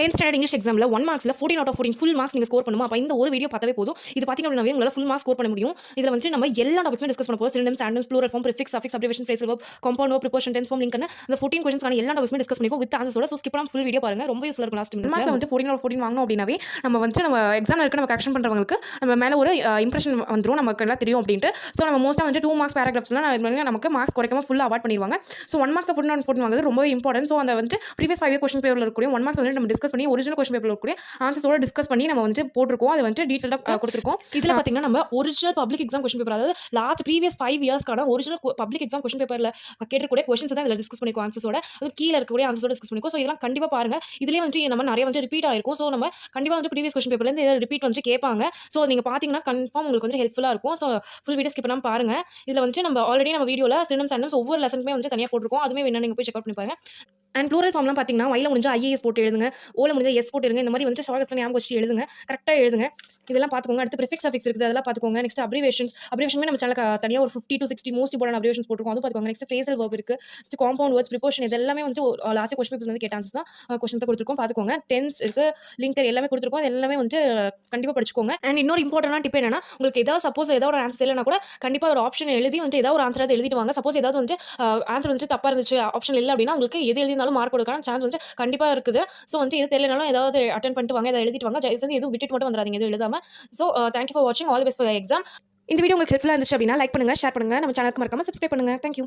10th standard English எக்ஸாமில் 1 மார்க்ஸில் 14 out of 14 full marks நீங்கள் score பண்ணுமா? அப்போ இந்த ஒரு வீடியோ பார்த்தாவே போதும். இது பார்த்தீங்க அப்படின்னாவே உங்களால் ஃபுல் மார்க்ஸ் ஸ்கோர் பண்ண முடியும். இதில் வந்து நம்ம எல்லா டாபிக்ஸுமே டிஸ்கஸ் பண்ண போகிறோம். Synonyms, antonyms, plural form, prefix, suffix, abbreviation, phrasal verb, compound verb, preposition, tense form, லிங்க்னு அந்த 14 கொஸ்டின்ஸ்க்கான எல்லா டாபிக்ஸுமே டிஸ்கஸ் பண்ணிருக்கோம் வித் ஆன்சர்ஸோட. ஸோ ஸ்கிப் பண்ணாம ஃபுல் வீடியோ பாருங்க. ரொம்ப யூஸ்ஃபுல்லாக இருக்கும். லாஸ்ட் மார்க்ஸ் வந்து 14 out of 14 வாங்கணும் அப்படின்னாவே நம்ம எக்ஸாமில் இருக்க நம்ம கரெக்ஷன் பண்ணுறவங்களுக்கு நம்ம மேலே ஒரு இம்ப்ரெஷன் வந்துடும், நமக்கு எல்லாம் தெரியும் அப்படின்ட்டு. ஸோ நம்ம மோஸ்ட்டாக வந்து 2 மார்க்ஸ் பேராகிராஃப்ஸ்லாம் நமக்கு மார்க்ஸ் குறைக்காம ஃபுல்லாக அவாய்ட் பண்ணிடுவாங்க. ஸோ 1 மார்க்ஸ் 14 out of 14 வாங்குறது ரொம்ப இம்பார்ட்டன்ட். ஸோ அந்த வந்து ப்ரீவியஸ் 5 இயர் கொஸ்டின் பேப்பரில் இருக்கக்கூடிய 1 மார்க்ஸ் வந்து நம்ம டிஸ்கஸ் பண்ணி ஒரிஜினல் கொஸ்டின் பேப்பரில் இருக்கக்கூடிய ஆன்சர்ஸோட டிஸ்கஸ் பண்ணி நம்ம வந்து போட்டிருக்கோம். அதை வந்து டீட்டெயிலாக கொடுத்துருக்கோம். இதில் பார்த்தீங்கன்னா நம்ம original public exam question paper, அதாவது லாஸ்ட் ப்ரீவியஸ் 5 இயர்ஸ்க்கான ஒரிஜினல் பப்ளிக் எக்ஸாம் கொஸ்டின் பேப்பரில் கேட்கக்கூடிய கொஸ்டின்ஸ் தான் இதில் டிஸ்கஸ் பண்ணிக்கோ ஆன்சர்ஸோட. அது கீழே இருக்கக்கூடிய ஆன்சர்ஸோட டிஸ்கஸ் பண்ணிக்கோ. ஸோ இதெல்லாம் கண்டிப்பாக பாருங்க. இதுலேயே வந்து நம்ம நிறைய வந்து ரிப்பீட் ஆயிருக்கும். ஸோ நம்ம கண்டிப்பாக வந்து ப்ரீவியஸ் கொஸ்டின் பேப்பர்லேருந்து இதை ரிப்பீட் வந்து கேட்பாங்க. ஸோ நீங்கள் பார்த்தீங்கன்னா கன்ஃபார்ம் உங்களுக்கு வந்து ஹெல்ப்ஃபுல்லாக இருக்கும். ஸோ ஃபுல் வீடியோ ஸ்கிப் பண்ணாமல் பாருங்க. இதில் வந்து நம்ம ஆல்ரெடி நம்ம வீடியோவில் சினோனிம்ஸ், ஆன்டோனிம்ஸ் ஒவ்வொரு லெசனுக்குமே வந்து தனியாக போட்டிருக்கோம். அதுவுமே வேணா நீங்கள் போய் செக் அவுட் பண்ணி பாருங்க. அண்ட் ப்ளூரல் ஃபார்ம்லாம் பார்த்தீங்கன்னா வைல முடிஞ்ச ஐஏஎஸ் போட்டு எழுதுங்க, ஓல முடிஞ்ச எஸ் போட்டு எழுதுங்க. இந்த மாதிரி வந்து ஷார்ட்ஸ்ல ஞாபகம் வச்சு எழுதுங்க, கரெக்டாக எழுதுங்க. இதெல்லாம் பார்த்துக்கோங்க. அடுத்து ப்ரிஃபிக்ஸ், சஃபிக்ஸ் இருக்குது, அதெல்லாம் பார்த்துக்கோங்க. நெக்ஸ்ட் அப்ரிவேஷன்மே நம்ம சேனலுக்கு தனியாக ஒரு 50 to 60 மோஸ்ட் இம்பார்ட்டன்ட் அப்ரிவேஷன்ஸ் போட்டுருக்கோம், அது பார்த்துக்கோங்க. நெக்ஸ்ட் ஃப்ரேசல் வெர்ப் இருக்குது, நெக்ஸ்ட் காம்பவுண்ட் வேர்ட்ஸ், ப்ரிப்போஷன், இது எல்லாமே வந்து லாஸ்ட் கொஸ்டின் பேப்பர்ஸ் வந்து கேட்ட ஆன்சர்ஸ் தான் கொஸ்டின் கொடுத்துருக்கோம், பார்த்துக்கோங்க. டென்ஸ் இருக்குது, லிங்கர் எல்லாமே கொடுத்துருக்கோம். இது எல்லாமே வந்து கண்டிப்பாக படிச்சுக்கோங்க. அண்ட் இன்னொரு இம்பார்ட்டன்டான டிப் என்னன்னா, உங்களுக்கு ஏதாவது சப்போஸ் ஏதாவது ஒரு ஆன்சர் தெரியலனா கூட கண்டிப்பாக ஒரு ஆப்ஷன் எழுதி வந்து ஏதாவது ஒரு ஆன்சர் எழுதிட்டு வாங்க. சப்போஸ் ஏதாவது வந்து ஆன்சர் வந்து தப்பாக இருந்துச்சு, ஆப்ஷன் இல்லை அப்படின்னா உங்களுக்கு எது எழுதினாலும் மார்க் கொடுக்கலாம் சான்ஸ் வந்து கண்டிப்பாக இருக்குது. ஸோ வந்து எது தெரியலனாலும் ஏதாவது அட்டென்ட் பண்ணிட்டு வாங்க, எதாவது எழுதிட்டு வாங்க. ஜெயிச்சு எதுவும் விட்டுட்டு மட்டும் வந்துடாதீங்க, எதுவும் எழுதாம. ஸோ தேங்க்யூ ஃபார் வாட்சிங். All the best for exam. இந்த வீடியோ உங்களுக்கு ஹெல்ப்ஃபுல்லாக இருந்துச்சு அப்படின்னா லைக் பண்ணுங்க, ஷேர் பண்ணுங்க, நம்ம சேனலுக்கு மறக்காம சப்ஸ்கிரைப் பண்ணுங்க. தேங்க்யூ.